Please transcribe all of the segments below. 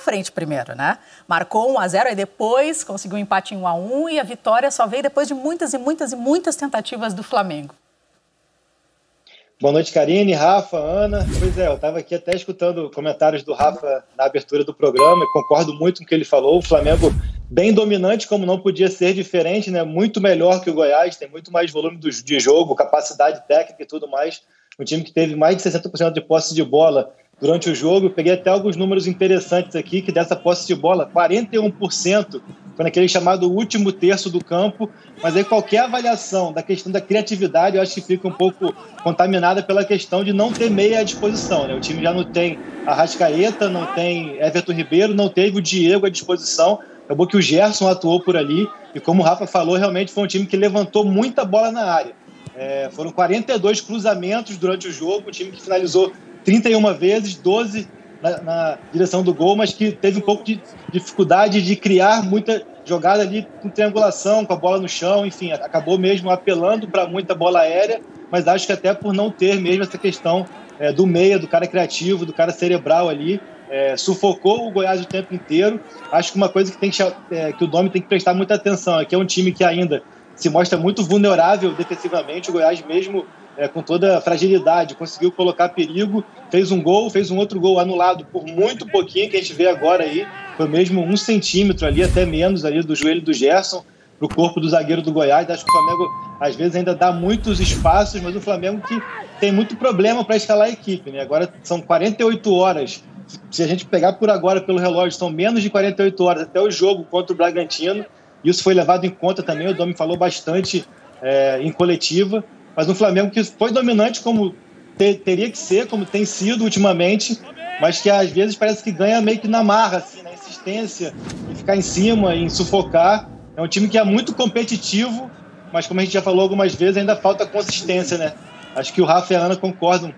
frente primeiro, né? Marcou 1-0, aí depois conseguiu um empate em 1-1 e a vitória só veio depois de muitas e muitas e muitas tentativas do Flamengo. Boa noite, Karine, Rafa, Ana. Pois é, eu estava aqui até escutando comentários do Rafa na abertura do programa e concordo muito com o que ele falou. O Flamengo bem dominante, como não podia ser diferente, né? Muito melhor que o Goiás, tem muito mais volume de jogo, capacidade técnica e tudo mais. Um time que teve mais de 60% de posse de bola durante o jogo. Eu peguei até alguns números interessantes aqui, que dessa posse de bola, 41% foi naquele chamado último terço do campo, mas aí qualquer avaliação da questão da criatividade, eu acho que fica um pouco contaminada pela questão de não ter meia à disposição, né? O time já não tem Arrascaeta, não tem Everton Ribeiro, não teve o Diego à disposição. Acabou que o Gerson atuou por ali, e como o Rafa falou, realmente foi um time que levantou muita bola na área. Foram 42 cruzamentos durante o jogo, um time que finalizou 31 vezes, 12 na direção do gol, mas que teve um pouco de dificuldade de criar muita jogada ali com triangulação, com a bola no chão, enfim, acabou mesmo apelando para muita bola aérea, mas acho que até por não ter mesmo essa questão do meia, do cara criativo, do cara cerebral ali, sufocou o Goiás o tempo inteiro. Acho que uma coisa que o Domi tem que prestar muita atenção é que é um time que ainda se mostra muito vulnerável defensivamente. O Goiás mesmo, com toda a fragilidade, conseguiu colocar perigo, fez um gol, fez um outro gol anulado por muito pouquinho, que a gente vê agora aí, foi mesmo 1 centímetro ali, até menos ali do joelho do Gerson, para o corpo do zagueiro do Goiás. Acho que o Flamengo às vezes ainda dá muitos espaços, mas o Flamengo que tem muito problema para escalar a equipe, né? Agora são 48 horas, se a gente pegar por agora pelo relógio, são menos de 48 horas até o jogo contra o Bragantino. Isso foi levado em conta também, o Domi falou bastante em coletiva, mas um Flamengo que foi dominante como teria que ser, como tem sido ultimamente, mas que às vezes parece que ganha meio que na marra, assim, na insistência, em ficar em cima, em sufocar. É um time que é muito competitivo, mas como a gente já falou algumas vezes, ainda falta consistência, né? Acho que o Rafa e a Ana concordam.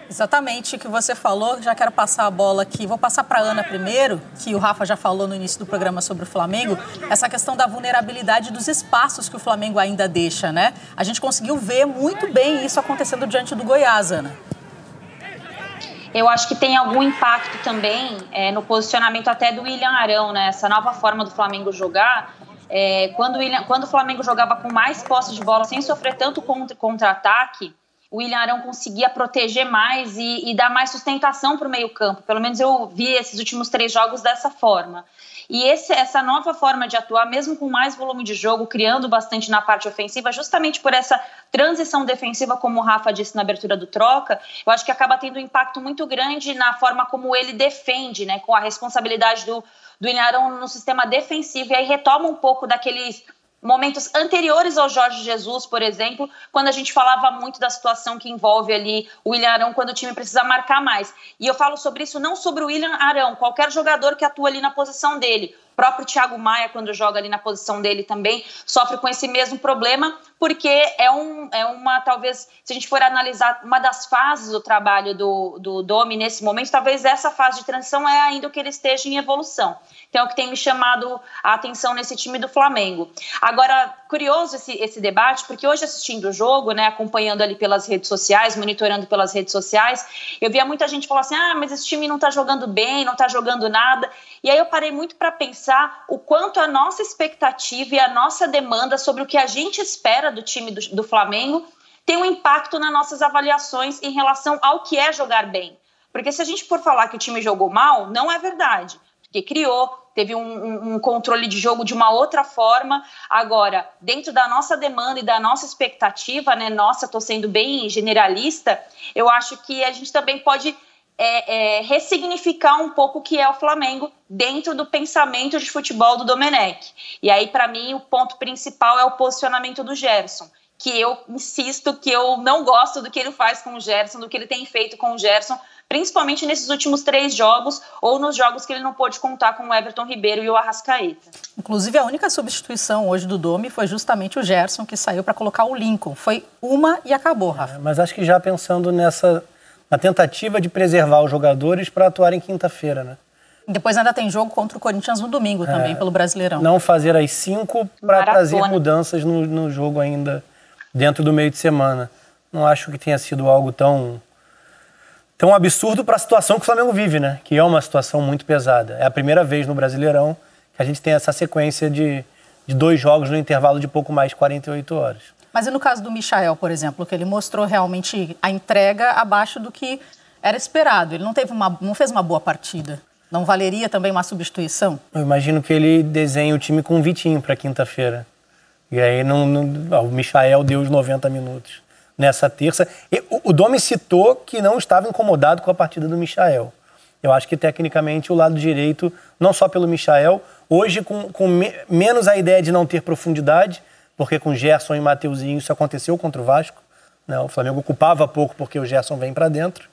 Exatamente o que você falou, já quero passar a bola aqui. Vou passar para a Ana primeiro, que o Rafa já falou no início do programa sobre o Flamengo, essa questão da vulnerabilidade dos espaços que o Flamengo ainda deixa, né? A gente conseguiu ver muito bem isso acontecendo diante do Goiás, Ana. Eu acho que tem algum impacto também no posicionamento até do William Arão, né? Essa nova forma do Flamengo jogar. Quando o Flamengo jogava com mais posse de bola, sem sofrer tanto contra-ataque, o William Arão conseguia proteger mais e dar mais sustentação para o meio-campo. Pelo menos eu vi esses últimos 3 jogos dessa forma. E essa nova forma de atuar, mesmo com mais volume de jogo, criando bastante na parte ofensiva, justamente por essa transição defensiva, como o Rafa disse na abertura do Troca, eu acho que acaba tendo um impacto muito grande na forma como ele defende, né, com a responsabilidade do William Arão no sistema defensivo, e aí retoma um pouco daqueles momentos anteriores ao Jorge Jesus, por exemplo, quando a gente falava muito da situação que envolve ali o William Arão quando o time precisa marcar mais. E eu falo sobre isso não sobre o William Arão, qualquer jogador que atua ali na posição dele. O próprio Thiago Maia, quando joga ali na posição dele também, sofre com esse mesmo problema, porque talvez, se a gente for analisar uma das fases do trabalho do Domi nesse momento, talvez essa fase de transição é ainda o que ele esteja em evolução. Então é o que tem me chamado a atenção nesse time do Flamengo. Agora, curioso esse debate, porque hoje assistindo o jogo, né, acompanhando ali pelas redes sociais, monitorando pelas redes sociais, eu via muita gente falar assim, mas esse time não tá jogando bem, não tá jogando nada. E aí eu parei muito para pensar o quanto a nossa expectativa e a nossa demanda sobre o que a gente espera do time do Flamengo tem um impacto nas nossas avaliações em relação ao que é jogar bem. Porque se a gente for falar que o time jogou mal, não é verdade. Porque teve um controle de jogo de uma outra forma. Agora, dentro da nossa demanda e da nossa expectativa, né, estou sendo bem generalista, eu acho que a gente também pode ressignificar um pouco o que é o Flamengo dentro do pensamento de futebol do Domenech. E aí, para mim, o ponto principal é o posicionamento do Gerson, que eu insisto que eu não gosto do que ele faz com o Gerson, do que ele tem feito com o Gerson, principalmente nesses últimos 3 jogos ou nos jogos que ele não pôde contar com o Everton Ribeiro e o Arrascaeta. Inclusive, a única substituição hoje do Domi foi justamente o Gerson, que saiu para colocar o Lincoln. Foi uma e acabou, Rafa. Mas acho que já pensando na tentativa de preservar os jogadores para atuar em quinta-feira, né? Depois ainda tem jogo contra o Corinthians no domingo também, pelo Brasileirão. Não fazer as 5 para trazer mudanças no jogo ainda dentro do meio de semana. Não acho que tenha sido algo tão tão absurdo para a situação que o Flamengo vive, né? Que é uma situação muito pesada. É a primeira vez no Brasileirão que a gente tem essa sequência de 2 jogos no intervalo de pouco mais de 48 horas. Mas e no caso do Michael, por exemplo, que ele mostrou realmente a entrega abaixo do que era esperado. Ele não fez uma boa partida. Não valeria também uma substituição? Eu imagino que ele desenhe o time com o Vitinho para quinta-feira. E aí o Michael deu os 90 minutos nessa terça. O Domi citou que não estava incomodado com a partida do Michael. Eu acho que tecnicamente o lado direito, não só pelo Michael, hoje com menos a ideia de não ter profundidade, porque com Gerson e Mateuzinho isso aconteceu contra o Vasco, né? O Flamengo ocupava pouco porque o Gerson vem para dentro,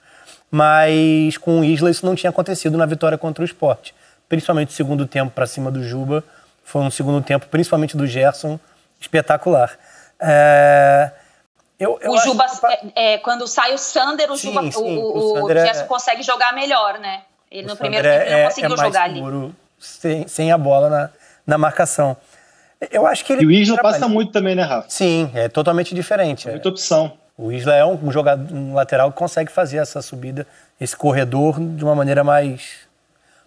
mas com o Isla isso não tinha acontecido na vitória contra o Sport. Principalmente o segundo tempo para cima do Juba, foi um segundo tempo, principalmente do Gerson, espetacular. O Juba, quando sai o Sander, o Gerson consegue jogar melhor, né? Ele no primeiro tempo não conseguiu jogar ali. Sem a bola na marcação. Eu acho que ele... E o Isla passa muito também, né, Rafa? Sim, é totalmente diferente. Muita opção. O Isla é um jogador, um lateral que consegue fazer essa subida, esse corredor, de uma maneira mais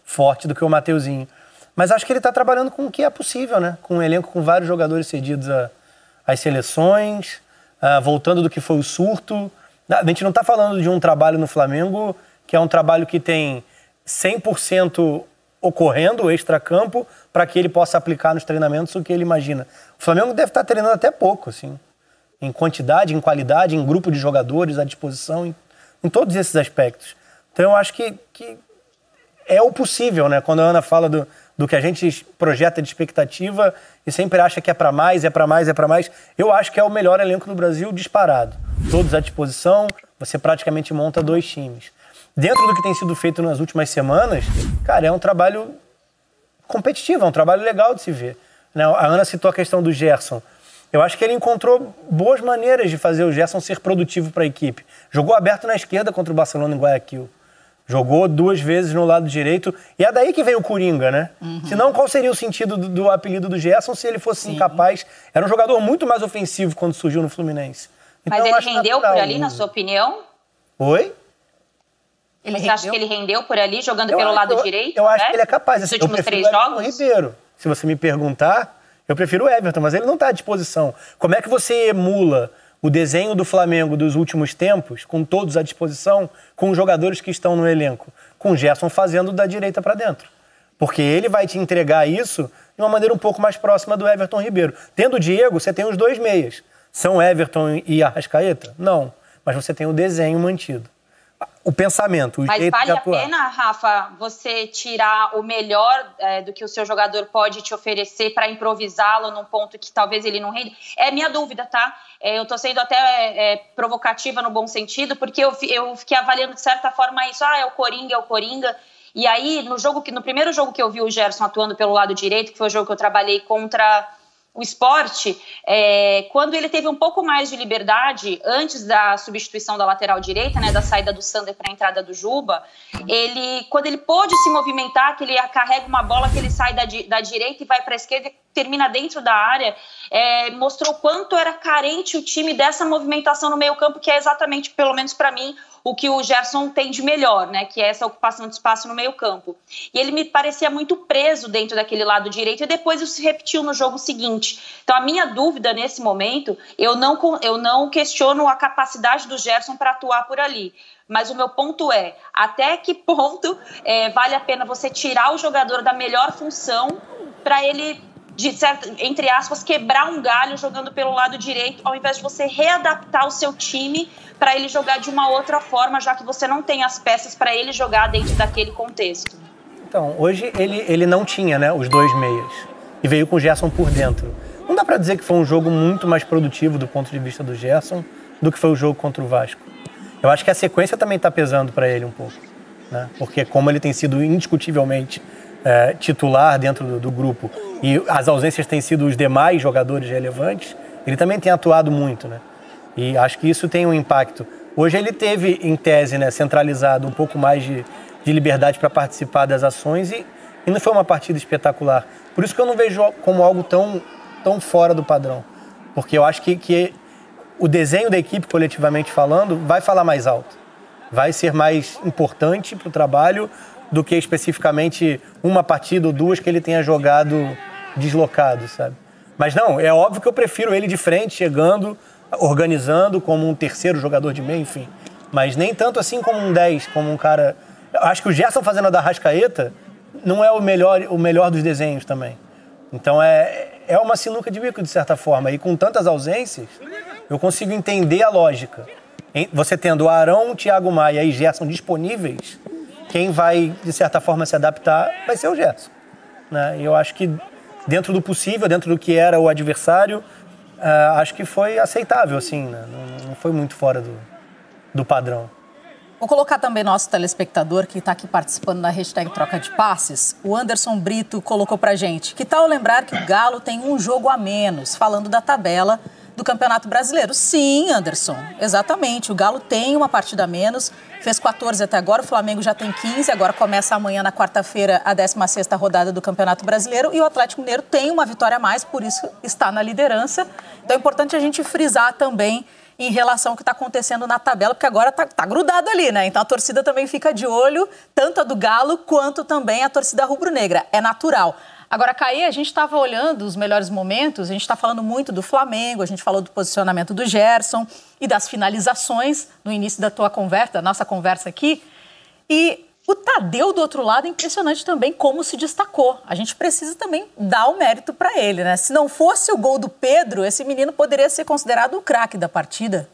forte do que o Mateuzinho. Mas acho que ele está trabalhando com o que é possível, né? Com um elenco com vários jogadores cedidos às seleções, voltando do que foi o surto. A gente não está falando de um trabalho no Flamengo que é um trabalho que tem 100% ocorrendo, extracampo, para que ele possa aplicar nos treinamentos o que ele imagina. O Flamengo deve estar treinando até pouco, assim, em quantidade, em qualidade, em grupo de jogadores à disposição, em todos esses aspectos. Então eu acho que é o possível, né? Quando a Ana fala do que a gente projeta de expectativa e sempre acha que é para mais, eu acho que é o melhor elenco do Brasil disparado. Todos à disposição, você praticamente monta 2 times. Dentro do que tem sido feito nas últimas semanas, cara, é um trabalho competitivo, é um trabalho legal de se ver. A Ana citou a questão do Gerson. Eu acho que ele encontrou boas maneiras de fazer o Gerson ser produtivo para a equipe. Jogou aberto na esquerda contra o Barcelona em Guayaquil. Jogou 2 vezes no lado direito. E é daí que veio o Coringa, né? Senão, qual seria o sentido do apelido do Gerson se ele fosse incapaz? Era um jogador muito mais ofensivo quando surgiu no Fluminense. Então, mas ele rendeu por ali, na sua opinião? Oi? Você acha que ele rendeu por ali, jogando pelo lado direito? Eu acho que ele é capaz. Nos últimos 3 jogos? Ribeiro. Se você me perguntar, eu prefiro o Everton, mas ele não está à disposição. Como é que você emula o desenho do Flamengo dos últimos tempos, com todos à disposição, com os jogadores que estão no elenco? Com o Gerson fazendo da direita para dentro. Porque ele vai te entregar isso de uma maneira um pouco mais próxima do Everton Ribeiro. Tendo o Diego, você tem os 2 meias. São Everton e Arrascaeta? Não. Mas você tem o desenho mantido. O pensamento, o jeito de atuar. Mas vale a pena, Rafa, você tirar o melhor do que o seu jogador pode te oferecer para improvisá-lo num ponto que talvez ele não renda? É minha dúvida, tá? Eu tô sendo até provocativa no bom sentido, porque eu fiquei avaliando de certa forma isso. É o Coringa. E aí, no primeiro jogo que eu vi o Gerson atuando pelo lado direito, que foi o jogo que eu trabalhei contra o Sport, quando ele teve um pouco mais de liberdade, antes da substituição da lateral direita, né, da saída do Sander para a entrada do Juba, quando ele pôde se movimentar, que ele carrega uma bola, que ele sai da direita e vai para a esquerda e termina dentro da área, mostrou quanto era carente o time dessa movimentação no meio campo, que é exatamente, pelo menos para mim, o que o Gerson tem de melhor, né? Que é essa ocupação de espaço no meio campo. E ele me parecia muito preso dentro daquele lado direito e depois isso se repetiu no jogo seguinte. Então a minha dúvida nesse momento, eu não questiono a capacidade do Gerson para atuar por ali. Mas o meu ponto é, até que ponto vale a pena você tirar o jogador da melhor função para ele, entre aspas, quebrar um galho jogando pelo lado direito, ao invés de você readaptar o seu time para ele jogar de uma outra forma, já que você não tem as peças para ele jogar dentro daquele contexto. Então, hoje ele não tinha, né, os 2 meias e veio com o Gerson por dentro. Não dá para dizer que foi um jogo muito mais produtivo do ponto de vista do Gerson do que foi o jogo contra o Vasco. Eu acho que a sequência também está pesando para ele um pouco, né? Porque como ele tem sido indiscutivelmente titular dentro do grupo e as ausências têm sido os demais jogadores relevantes, ele também tem atuado muito, né? E acho que isso tem um impacto. Hoje ele teve, em tese, né, centralizado um pouco mais de liberdade para participar das ações e não foi uma partida espetacular. Por isso que eu não vejo como algo tão fora do padrão. Porque eu acho que o desenho da equipe, coletivamente falando, vai falar mais alto. vai ser mais importante para o trabalho do que especificamente uma partida ou duas que ele tenha jogado deslocado, sabe? Mas não, é óbvio que eu prefiro ele de frente, chegando, organizando como um terceiro jogador de meio, enfim. Mas nem tanto assim como um 10, como um cara... Eu acho que o Gerson fazendo a da Arrascaeta não é o melhor dos desenhos também. Então é uma sinuca de bico, de certa forma. E com tantas ausências, eu consigo entender a lógica. Você tendo Arão, Thiago Maia e Gerson disponíveis, quem vai, de certa forma, se adaptar vai ser o Gerson, né? E eu acho que dentro do possível, dentro do que era o adversário, acho que foi aceitável, assim, né? Não foi muito fora do padrão. Vou colocar também nosso telespectador que está aqui participando na hashtag Troca de Passes. O Anderson Brito colocou pra gente: que tal lembrar que o Galo tem um jogo a menos, falando da tabela do Campeonato Brasileiro? Sim, Anderson, exatamente. O Galo tem uma partida a menos, fez 14 até agora, o Flamengo já tem 15, agora começa amanhã, na quarta-feira, a 16ª rodada do Campeonato Brasileiro, e o Atlético Mineiro tem uma vitória a mais, por isso está na liderança. Então é importante a gente frisar também em relação ao que está acontecendo na tabela, porque agora tá grudado ali, né? Então a torcida também fica de olho, tanto a do Galo quanto também a torcida rubro-negra. É natural. Agora, Caí, a gente estava olhando os melhores momentos, a gente está falando muito do Flamengo, a gente falou do posicionamento do Gerson e das finalizações no início da tua conversa, da nossa conversa aqui. E o Tadeu, do outro lado, é impressionante também como se destacou. A gente precisa também dar o mérito para ele, né? Se não fosse o gol do Pedro, esse menino poderia ser considerado o craque da partida.